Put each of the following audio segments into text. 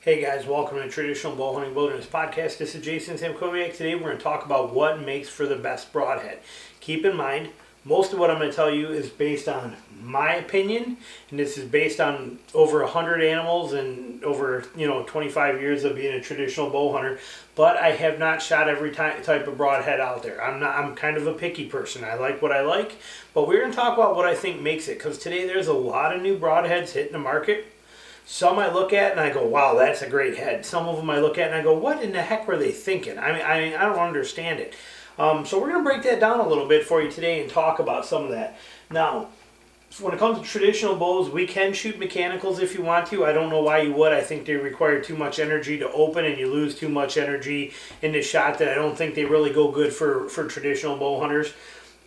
Hey guys, welcome to Traditional Bowhunting Wilderness Podcast. This is Jason Samkoviak. Today we're going to talk about what makes for the best broadhead. Keep in mind, most of what I'm going to tell you is based on my opinion, and this is based on over 100 animals and over 25 years of being a traditional bow hunter. But I have not shot every type of broadhead out there. I'm kind of a picky person. I like what I like, but we're going to talk about what I think makes it, because today there's a lot of new broadheads hitting the market. Some I look at and I go, wow, that's a great head. Some of them I look at and I go, what in the heck were they thinking? I don't understand it. So we're going to break that down a little bit for you today and talk about some of that. Now, when it comes to traditional bows, we can shoot mechanicals if you want to. I don't know why you would. I think they require too much energy to open and you lose too much energy in the shot that I don't think they really go good for traditional bow hunters.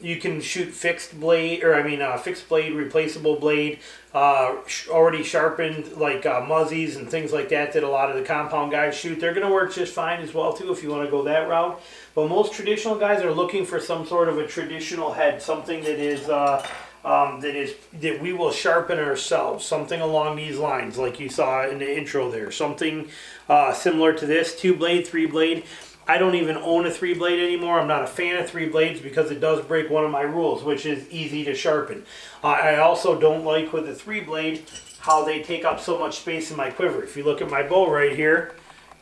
You can shoot fixed blade, replaceable blade, already sharpened, like muzzies and things like that a lot of the compound guys shoot. They're going to work just fine as well too if you want to go that route. But most traditional guys are looking for some sort of a traditional head, something that is that we will sharpen ourselves, something along these lines, like you saw in the intro there, something similar to this, 2-blade, 3-blade. I don't even own a 3-blade anymore. I'm not a fan of 3 blades because it does break one of my rules, which is easy to sharpen. I also don't like with the 3-blade how they take up so much space in my quiver. If you look at my bow right here,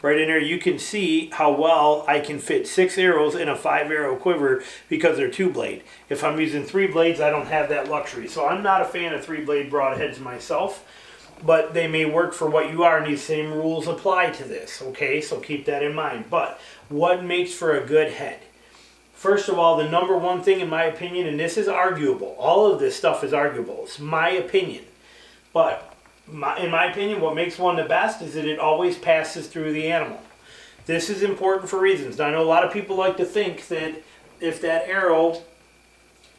right in there, you can see how well I can fit 6 arrows in a 5-arrow quiver because they're 2-blade. If I'm using 3 blades, I don't have that luxury. So I'm not a fan of 3-blade broadheads myself, but they may work for what you are, and these same rules apply to this, okay? So keep that in mind. But what makes for a good head? First of all, the number one thing in my opinion, and this is arguable, all of this stuff is arguable, it's my opinion, but in my opinion, what makes one the best is that it always passes through the animal. This is important for reasons. Now, I know a lot of people like to think that if that arrow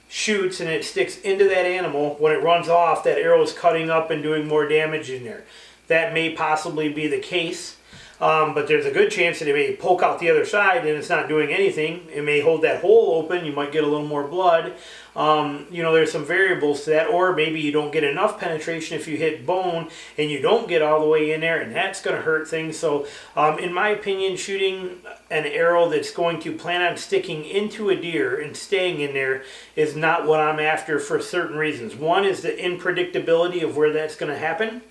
shoots and it sticks into that animal, when it runs off, that arrow is cutting up and doing more damage in there. That may possibly be the case, but there's a good chance that it may poke out the other side and it's not doing anything. It may hold that hole open. You might get a little more blood. There's some variables to that, or maybe you don't get enough penetration if you hit bone and you don't get all the way in there, and that's going to hurt things. So in my opinion, shooting an arrow that's going to plan on sticking into a deer and staying in there is not what I'm after for certain reasons. One is the unpredictability of where that's going to happen.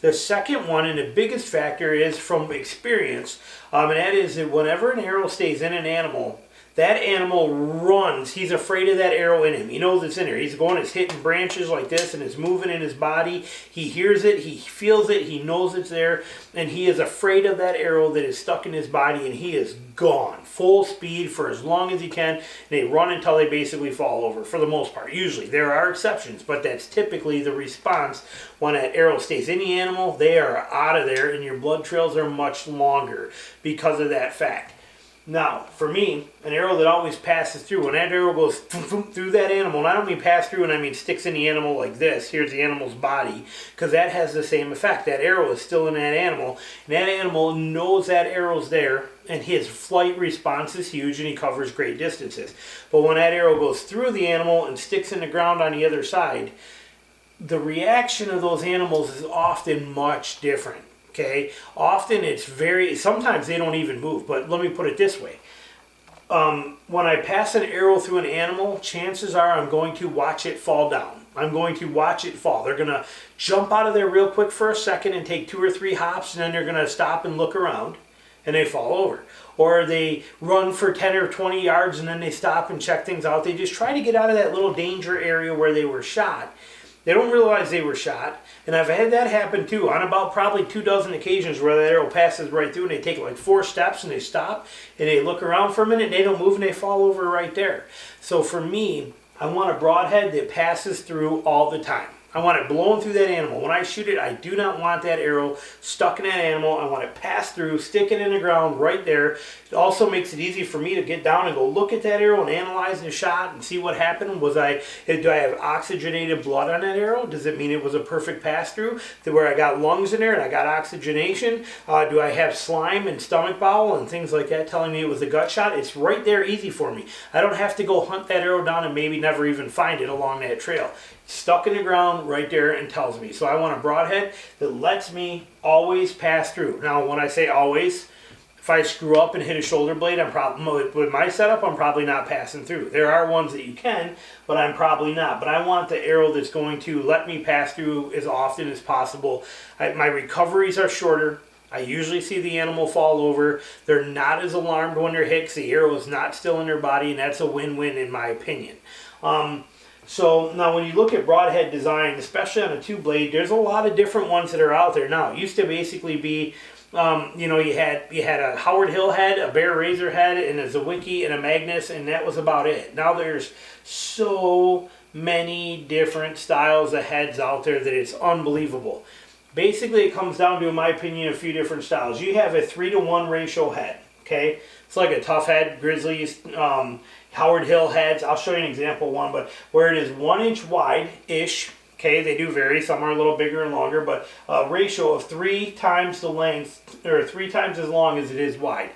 The second one, and the biggest factor, is from experience, and that is that whenever an arrow stays in an animal, that animal runs. He's afraid of that arrow in him. He knows it's in there. He's going, it's hitting branches like this, and it's moving in his body. He hears it, he feels it, he knows it's there, and he is afraid of that arrow that is stuck in his body, and he is gone, full speed for as long as he can, and they run until they basically fall over, for the most part. Usually, there are exceptions, but that's typically the response. When that arrow stays in the animal, they are out of there, and your blood trails are much longer because of that fact. Now, for me, an arrow that always passes through, when that arrow goes through that animal, and I don't mean pass through, and I mean sticks in the animal like this, here's the animal's body, because that has the same effect. That arrow is still in that animal, and that animal knows that arrow's there, and his flight response is huge, and he covers great distances. But when that arrow goes through the animal and sticks in the ground on the other side, the reaction of those animals is often much different. Okay, often sometimes they don't even move, but let me put it this way. When I pass an arrow through an animal, chances are I'm going to watch it fall down. I'm going to watch it fall. They're going to jump out of there real quick for a second and take 2 or 3 hops, and then they're going to stop and look around, and they fall over. Or they run for 10 or 20 yards, and then they stop and check things out. They just try to get out of that little danger area where they were shot. They don't realize they were shot, and I've had that happen too on about probably 24 occasions where that arrow passes right through and they take like 4 steps and they stop and they look around for a minute and they don't move and they fall over right there. So for me, I want a broadhead that passes through all the time. I want it blowing through that animal. When I shoot it, I do not want that arrow stuck in that animal. I want it passed through, stick it in the ground right there. It also makes it easy for me to get down and go look at that arrow and analyze the shot and see what happened. Do I have oxygenated blood on that arrow? Does it mean it was a perfect pass through where I got lungs in there and I got oxygenation? Do I have slime and stomach bowel and things like that telling me it was a gut shot? It's right there easy for me. I don't have to go hunt that arrow down and maybe never even find it along that trail. stuck in the ground right there and tells me. So I want a broadhead that lets me always pass through. Now, when I say always, if I screw up and hit a shoulder blade, with my setup, I'm probably not passing through. There are ones that you can, but I'm probably not. But I want the arrow that's going to let me pass through as often as possible. My recoveries are shorter. I usually see the animal fall over. They're not as alarmed when they're hit because the arrow is not still in their body, and that's a win-win in my opinion. So now when you look at broadhead design, especially on a 2-blade, there's a lot of different ones that are out there now. It used to basically be, you had a Howard Hill head, a Bear Razor head, and a Zwicky and a Magnus, and that was about it. Now there's so many different styles of heads out there that it's unbelievable. Basically, it comes down to, in my opinion, a few different styles. You have a 3-to-1 ratio head, okay? It's like a Tough Head, Grizzlies, Howard Hill heads. I'll show you an example one, but where it is 1 inch wide-ish, okay? They do vary. Some are a little bigger and longer, but a ratio of 3 times the length, or 3 times as long as it is wide.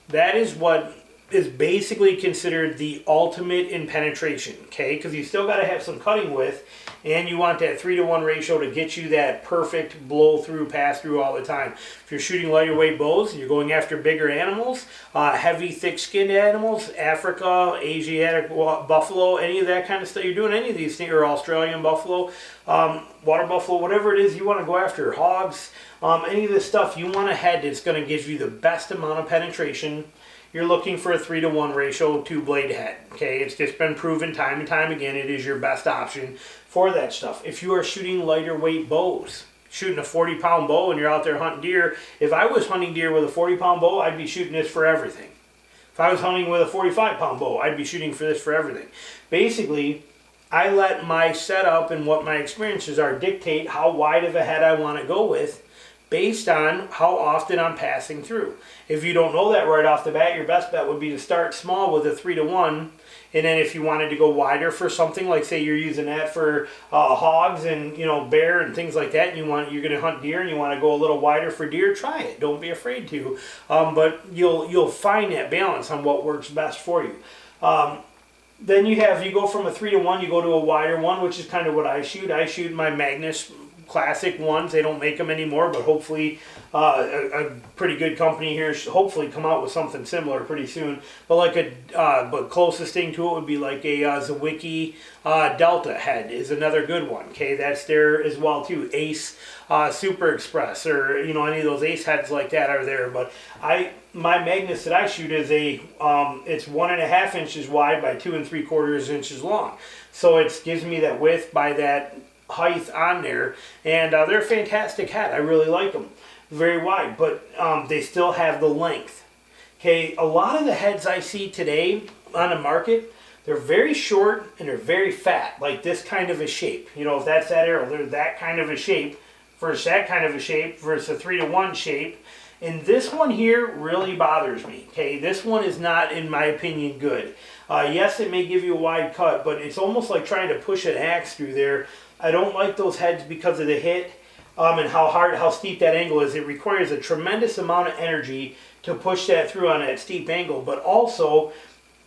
That is what is basically considered the ultimate in penetration, okay? Because you still got to have some cutting width, and you want that 3-to-1 ratio to get you that perfect blow through, pass through all the time. If you're shooting lighter weight bows and you're going after bigger animals, heavy, thick-skinned animals, Africa, Asiatic buffalo, any of that kind of stuff, you're doing any of these things, or Australian buffalo, water buffalo, whatever it is you want to go after, hogs, any of this stuff, you want a head that's going to give you the best amount of penetration. You're looking for a 3-to-1 ratio 2-blade head. Okay, it's just been proven time and time again. It is your best option for that stuff. If you are shooting lighter weight bows, shooting a 40-pound bow and you're out there hunting deer, if I was hunting deer with a 40-pound bow, I'd be shooting this for everything. If I was hunting with a 45-pound bow, I'd be shooting for this for everything. Basically, I let my setup and what my experiences are dictate how wide of a head I want to go with, based on how often I'm passing through. If you don't know that right off the bat, your best bet would be to start small with a 3-to-1, and then if you wanted to go wider for something, like say you're using that for hogs and bear and things like that, and you're going to hunt deer and you want to go a little wider for deer, try it. Don't be afraid to. But you'll find that balance on what works best for you. Then you go from a 3-to-1, you go to a wider one, which is kind of what I shoot. I shoot my Magnus classic ones. They don't make them anymore, but hopefully a pretty good company here should hopefully come out with something similar pretty soon. But but closest thing to it would be like a Zwicky Delta head is another good one. Okay, that's there as well too. Ace Super Express, or any of those Ace heads like that are there. But my Magnus that I shoot is it's 1.5 inches wide by 2 3/4 inches long. So it gives me that width by that height on there, and they're a fantastic head. I really like them. Very wide, but they still have the length. Okay, a lot of the heads I see today on the market, they're very short and they're very fat, like this kind of a shape. If that's that arrow, they're that kind of a shape versus that kind of a shape versus a 3-to-1 shape. And this one here really bothers me. Okay, this one is not, in my opinion, good. Yes, it may give you a wide cut, but it's almost like trying to push an axe through there. I don't like those heads because of the hit and how steep that angle is. It requires a tremendous amount of energy to push that through on that steep angle. But also,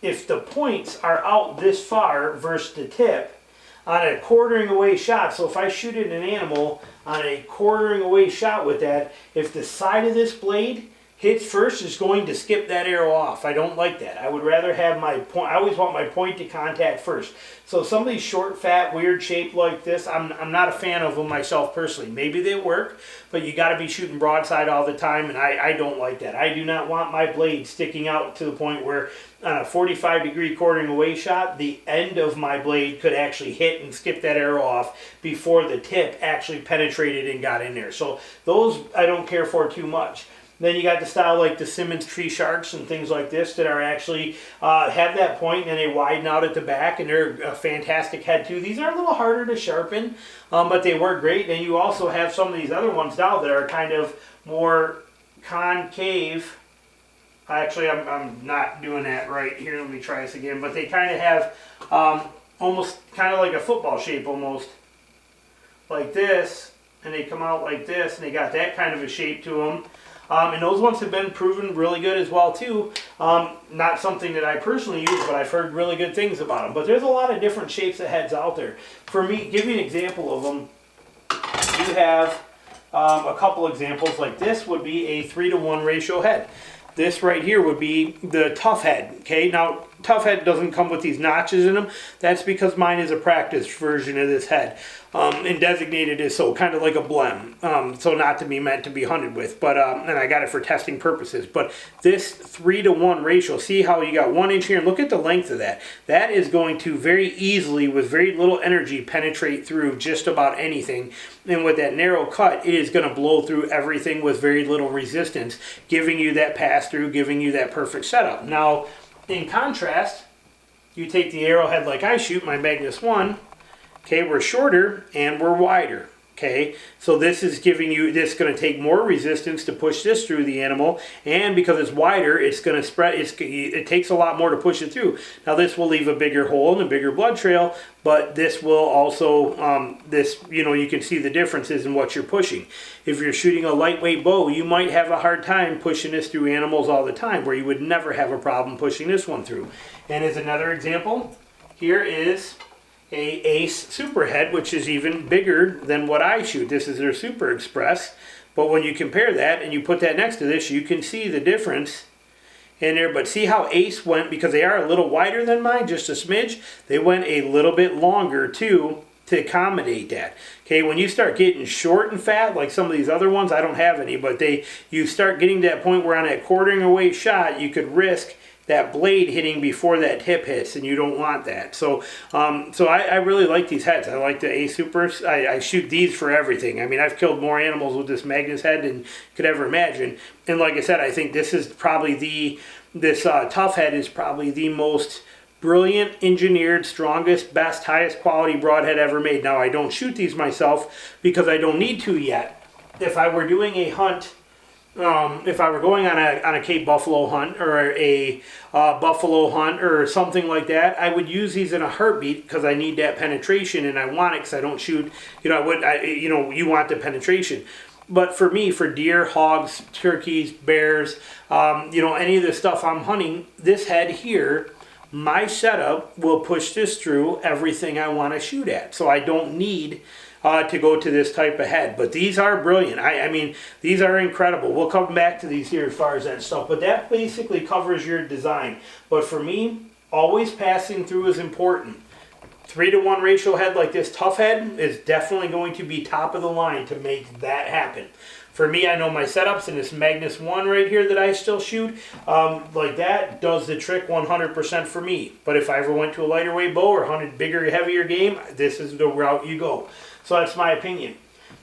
if the points are out this far versus the tip on a quartering away shot, so if I shoot at an animal on a quartering away shot with that, if the side of this blade hits first, is going to skip that arrow off. I don't like that. I would rather have my point. I always want my point to contact first. So some of these short, fat, weird shape like this, I'm not a fan of them myself personally. Maybe they work, but you got to be shooting broadside all the time, and I don't like that. I do not want my blade sticking out to the point where on a 45-degree quartering away shot, the end of my blade could actually hit and skip that arrow off before the tip actually penetrated and got in there. So those I don't care for too much. Then you got the style like the Simmons Tree Sharks and things like this that are actually have that point and they widen out at the back, and they're a fantastic head too. These are a little harder to sharpen, but they work great. And you also have some of these other ones now that are kind of more concave. Actually, I'm not doing that right here. Let me try this again. But they kind of have almost kind of like a football shape, almost like this, and they come out like this, and they got that kind of a shape to them. And those ones have been proven really good as well too. Not something that I personally use, but I've heard really good things about them. But there's a lot of different shapes of heads out there. For me, give you an example of them. You have a couple examples. Like this would be a 3-to-1 ratio head. This right here would be the tough head. Okay, now tough head doesn't come with these notches in them. That's because mine is a practice version of this head, and designated as so, kind of like a blem. So not to be meant to be hunted with, but and I got it for testing purposes. But this 3-to-1 ratio, see how you got 1 inch here, and look at the length of that. That is going to very easily, with very little energy, penetrate through just about anything. And with that narrow cut, it is going to blow through everything with very little resistance, giving you that pass through, giving you that perfect setup. Now, in contrast, you take the arrowhead like I shoot, my Magnus 1, okay, we're shorter and we're wider. Okay, so this is giving you, this is going to take more resistance to push this through the animal, and because it's wider, it's going to spread, it takes a lot more to push it through. Now this will leave a bigger hole and a bigger blood trail, but this will also, you can see the differences in what you're pushing. If you're shooting a lightweight bow, you might have a hard time pushing this through animals all the time, where you would never have a problem pushing this one through. And as another example, here is a Ace Superhead, which is even bigger than what I shoot. This is their Super Express, but when you compare that and you put that next to this, you can see the difference in there. But see how Ace went, because they are a little wider than mine, just a smidge, they went a little bit longer too to accommodate that. Okay, when you start getting short and fat, like some of these other ones, I don't have any, but you start getting to that point where on that quartering away shot, you could risk that blade hitting before that tip hits, and you don't want that. So I really like these heads. I like the Ace Supers. I shoot these for everything. I mean, I've killed more animals with this Magnus head than you could ever imagine. And like I said, I think this is probably this tough head is probably the most brilliant, engineered, strongest, best, highest quality broadhead ever made. Now, I don't shoot these myself because I don't need to yet. If I were doing a hunt, if I were going on a Cape buffalo hunt or a buffalo hunt or something like that, I would use these in a heartbeat, because I need that penetration and I want it, because I don't shoot. You want the penetration. But for me, for deer, hogs, turkeys, bears, any of the stuff I'm hunting, this head here, my setup will push this through everything I want to shoot at. So I don't need to go to this type of head. But these are brilliant. I mean, these are incredible. We'll come back to these here as far as that stuff. But that basically covers your design. But for me, always passing through is important. 3-to-1 ratio head like this tough head is definitely going to be top of the line to make that happen. For me, I know my setups in this Magnus 1 right here that I still shoot, like that does the trick 100% for me. But if I ever went to a lighter weight bow or hunted bigger, heavier game, this is the route you go. So that's my opinion.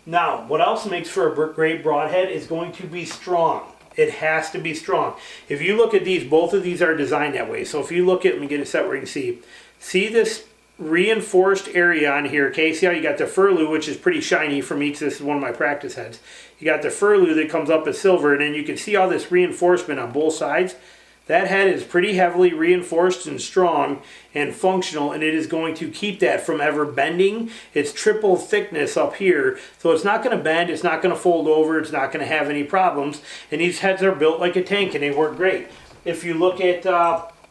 Now, what else makes for a great broadhead is going to be strong. It has to be strong. If you look at these, both of these are designed that way. So if you look at, let me get a set where you can see this reinforced area on here. Okay, see how you got the furlue, which is pretty shiny for me, because this is one of my practice heads. You got the furlue that comes up as silver, and then you can see all this reinforcement on both sides. That head is pretty heavily reinforced and strong and functional, and it is going to keep that from ever bending. It's triple thickness up here, so it's not going to bend, it's not going to fold over, it's not going to have any problems. And these heads are built like a tank, and they work great. If you look at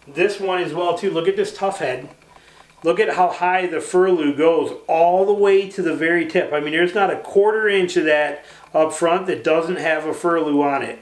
this one as well too, look at this tough head. Look at how high the furlue goes, all the way to the very tip. I mean, there's not a 1/4 inch of that up front that doesn't have a furlue on it,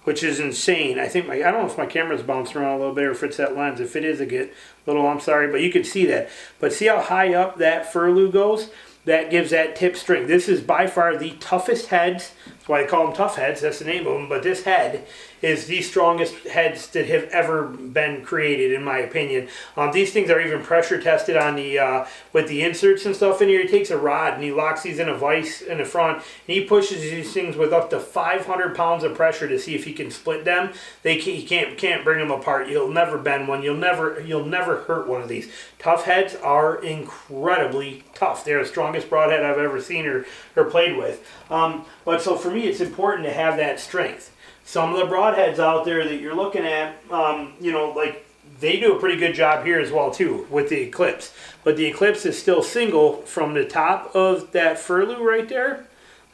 which is insane. I don't know if my camera's bouncing around a little bit or if it's that lens. If it is, I'm sorry, but you can see that. But see how high up that furlue goes? That gives that tip strength. This is by far the toughest heads. That's why I call them tough heads. That's the name of them. But this head is the strongest heads that have ever been created, in my opinion. These things are even pressure tested on the with the inserts and stuff in here. He takes a rod and he locks these in a vise in the front, and he pushes these things with up to 500 pounds of pressure to see if he can split them. He can't bring them apart. You'll never bend one. You'll never hurt one of these. Tough heads are incredibly tough. They're the strongest broadhead I've ever seen or played with. But so for me, it's important to have that strength. Some of the broadheads out there that you're looking at, like they do a pretty good job here as well too with the Eclipse. But the Eclipse is still single from the top of that furlue right there.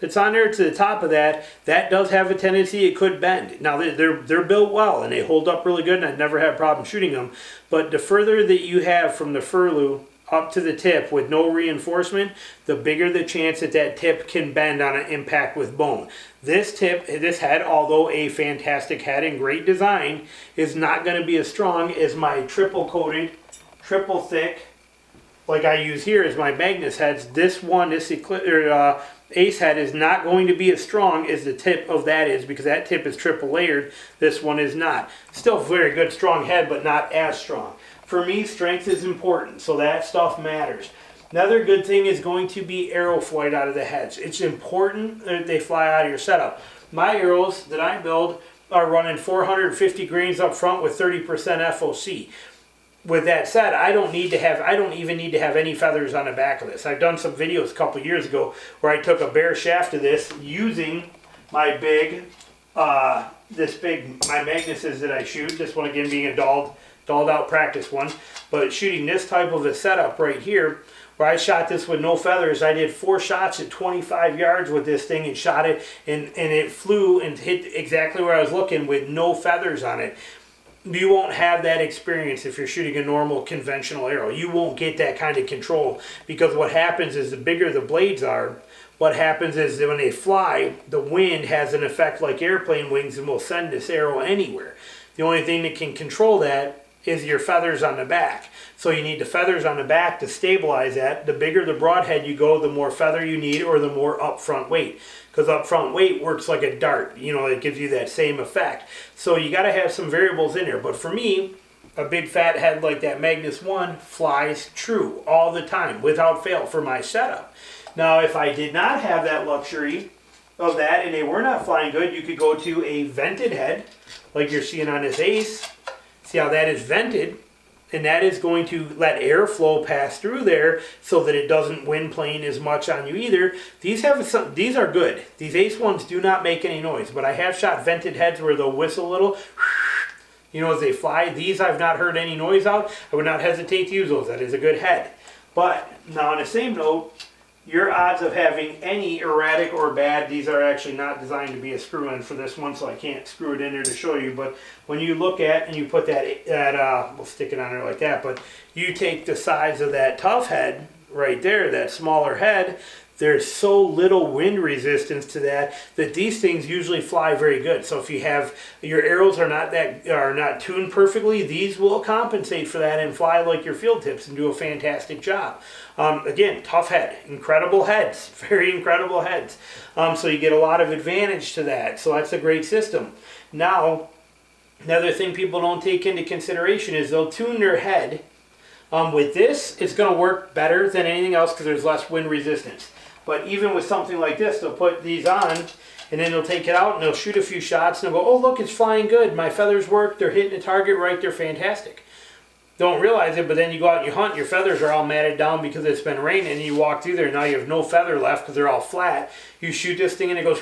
that's on there to the top of that, that does have a tendency it could bend. Now they're built well and they hold up really good, and I've never had a problem shooting them. But the further that you have from the furlue up to the tip with no reinforcement, the bigger the chance that that tip can bend on an impact with bone. This head, although a fantastic head and great design, is not going to be as strong as my triple coated, triple thick, like I use here as my Magnus heads. This Ace head is not going to be as strong as the tip of that is, because that tip is triple layered. This one is not. Still very good, strong head, but not as strong. For me, strength is important, so that stuff matters. Another good thing is going to be arrow flight out of the heads. It's important that they fly out of your setup. My arrows that I build are running 450 grains up front with 30% FOC. With that said, I don't even need to have any feathers on the back of this. I've done some videos a couple years ago where I took a bare shaft of this using my my Magnuses that I shoot. This one again being a dulled out practice one, but shooting this type of a setup right here, where I shot this with no feathers. I did 4 shots at 25 yards with this thing and shot it, and it flew and hit exactly where I was looking with no feathers on it. You won't have that experience if you're shooting a normal conventional arrow. You won't get that kind of control, because what happens is the bigger the blades are, what happens is that when they fly, the wind has an effect like airplane wings and will send this arrow anywhere. The only thing that can control that is your feathers on the back. So you need the feathers on the back to stabilize that. The bigger the broadhead you go, the more feather you need, or the more upfront weight. Because upfront weight works like a dart. It gives you that same effect. So you got to have some variables in there. But for me, a big fat head like that Magnus 1 flies true all the time, without fail, for my setup. Now, if I did not have that luxury of that and they were not flying good, you could go to a vented head, like you're seeing on this Ace. See how that is vented, and that is going to let airflow pass through there so that it doesn't wind plane as much on you either. These are good. These Ace ones do not make any noise, but I have shot vented heads where they'll whistle a little, as they fly. These I've not heard any noise out. I would not hesitate to use those. That is a good head. But now on the same note, your odds of having any erratic or bad, these are actually not designed to be a screw in for this one, so I can't screw it in there to show you, but when you look at and you put we'll stick it on there like that, but you take the size of that tough head right there, that smaller head, there's so little wind resistance to that these things usually fly very good. So if you have your arrows are not tuned perfectly, these will compensate for that and fly like your field tips and do a fantastic job. Again, tough head, incredible heads, very incredible heads. So you get a lot of advantage to that. So that's a great system. Now, another thing people don't take into consideration is they'll tune their head. With this, it's going to work better than anything else because there's less wind resistance. But even with something like this, they'll put these on, and then they'll take it out, and they'll shoot a few shots, and they'll go, oh, look, it's flying good. My feathers work. They're hitting the target right. They're fantastic. Don't realize it, but then you go out and you hunt, your feathers are all matted down because it's been raining, and you walk through there, now you have no feather left because they're all flat. You shoot this thing, and it goes,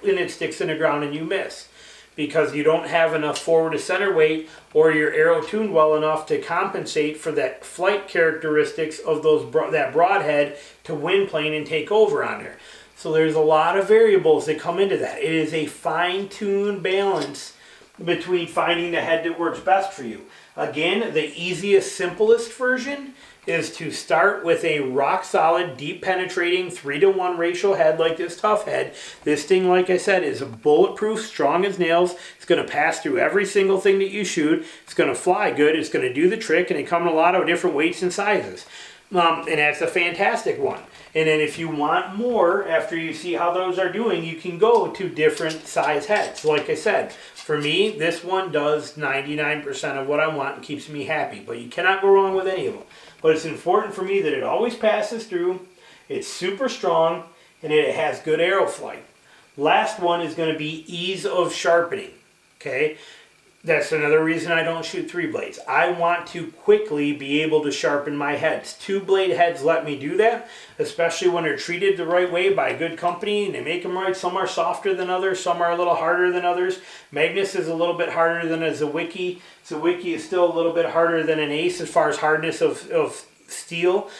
and it sticks in the ground, and you miss. Because you don't have enough forward to center weight or your arrow tuned well enough to compensate for that flight characteristics of that broadhead to wind plane and take over on there. So there's a lot of variables that come into that. It is a fine-tuned balance between finding the head that works best for you. Again, the easiest, simplest version is to start with a rock-solid, deep-penetrating 3-to-1 ratio head like this tough head. This thing, like I said, is bulletproof, strong as nails. It's going to pass through every single thing that you shoot. It's going to fly good. It's going to do the trick, and they come in a lot of different weights and sizes. And that's a fantastic one. And then if you want more, after you see how those are doing, you can go to different size heads. Like I said, for me, this one does 99% of what I want and keeps me happy. But you cannot go wrong with any of them. But it's important for me that it always passes through, it's super strong, and it has good arrow flight. Last one is going to be ease of sharpening. Okay, that's another reason I don't shoot 3 blades. I want to quickly be able to sharpen my heads. 2-blade heads let me do that, especially when they're treated the right way by a good company and they make them right. Some are softer than others, some are a little harder than others. Magnus is a little bit harder than a Zwickey. Zwickey is still a little bit harder than an Ace as far as hardness of steel.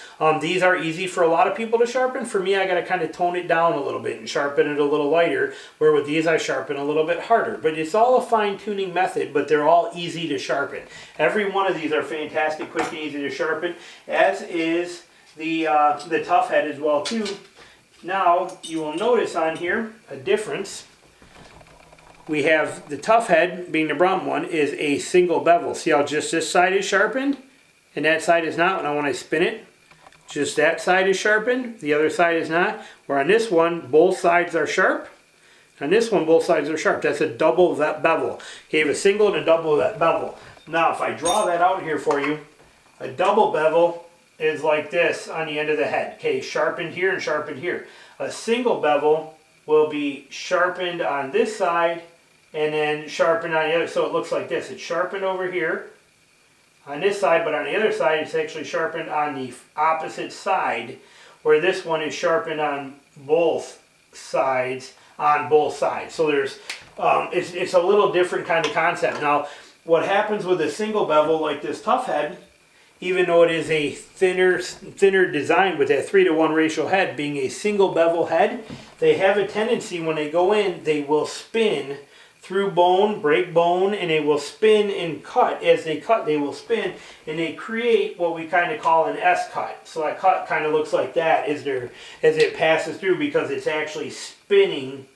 These are easy for a lot of people to sharpen. For me, I got to kind of tone it down a little bit and sharpen it a little lighter, where with these I sharpen a little bit harder. But it's all a fine-tuning method, but they're all easy to sharpen. Every one of these are fantastic, quick and easy to sharpen, as is the tough head as well too. Now you will notice on here a difference. We have the tough head, being the brown one, is a single bevel. See how just this side is sharpened and that side is not? Now when I spin it, just that side is sharpened, the other side is not. Where on this one, both sides are sharp. On this one, both sides are sharp. That's a double bevel. Okay, you have a single and a double bevel. Now if I draw that out here for you, a double bevel is like this on the end of the head. Okay, sharpened here and sharpened here. A single bevel will be sharpened on this side and then sharpened on the other. So it looks like this. It's sharpened over here on this side, but on the other side it's actually sharpened on the opposite side, where this one is sharpened on both sides, So there's, it's a little different kind of concept. Now, what happens with a single bevel like this tough head, even though it is a thinner design with that 3-to-1 ratio head, being a single bevel head, they have a tendency when they go in, they will spin through bone, break bone, and they will spin and cut. As they cut, they will spin, and they create what we kind of call an S-cut. So that cut kind of looks like that as it passes through, because it's actually spinning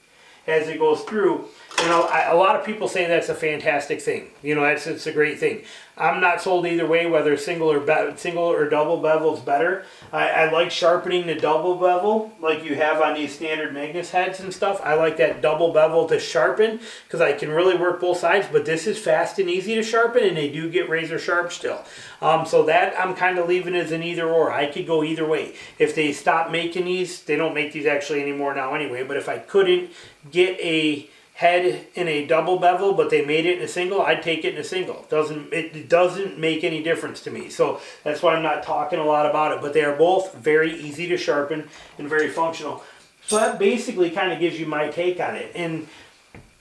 as it goes through. You know, a lot of people say that's a fantastic thing. You know, it's a great thing. I'm not sold either way, whether single or double bevel is better. I like sharpening the double bevel like you have on these standard Magnus heads and stuff. I like that double bevel to sharpen because I can really work both sides, but this is fast and easy to sharpen, and they do get razor sharp still. So that I'm kind of leaving as an either or. I could go either way. If they stop making these, they don't make these actually anymore now anyway, but if I couldn't get a head in a double bevel, but they made it in a single, I'd take it in a single. It doesn't make any difference to me. So that's why I'm not talking a lot about it. But they are both very easy to sharpen and very functional. So that basically kind of gives you my take on it. And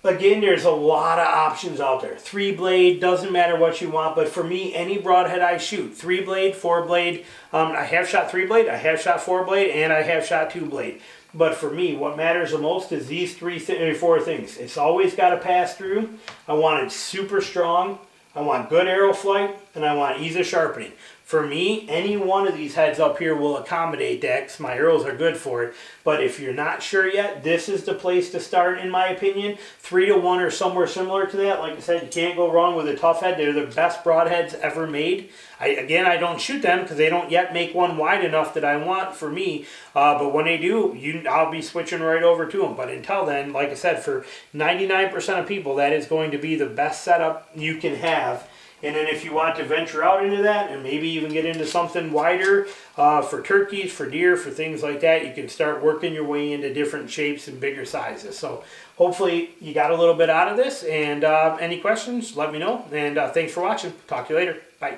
again, there's a lot of options out there. 3-blade, doesn't matter what you want, but for me, any broadhead I shoot, 3-blade, 4-blade, I have shot 3-blade, I have shot 4-blade, and I have shot 2-blade. But for me, what matters the most is these 4 things. It's always got to pass through. I want it super strong. I want good arrow flight, and I want ease of sharpening. For me, any one of these heads up here will accommodate that because my arrows are good for it. But if you're not sure yet, this is the place to start, in my opinion. 3-to-1 or somewhere similar to that. Like I said, you can't go wrong with a tough head. They're the best broadheads ever made. I don't shoot them because they don't yet make one wide enough that I want for me. But when they do, I'll be switching right over to them. But until then, like I said, for 99% of people, that is going to be the best setup you can have. And then if you want to venture out into that and maybe even get into something wider for turkeys, for deer, for things like that, you can start working your way into different shapes and bigger sizes. So hopefully you got a little bit out of this. And any questions, let me know. And thanks for watching. Talk to you later. Bye.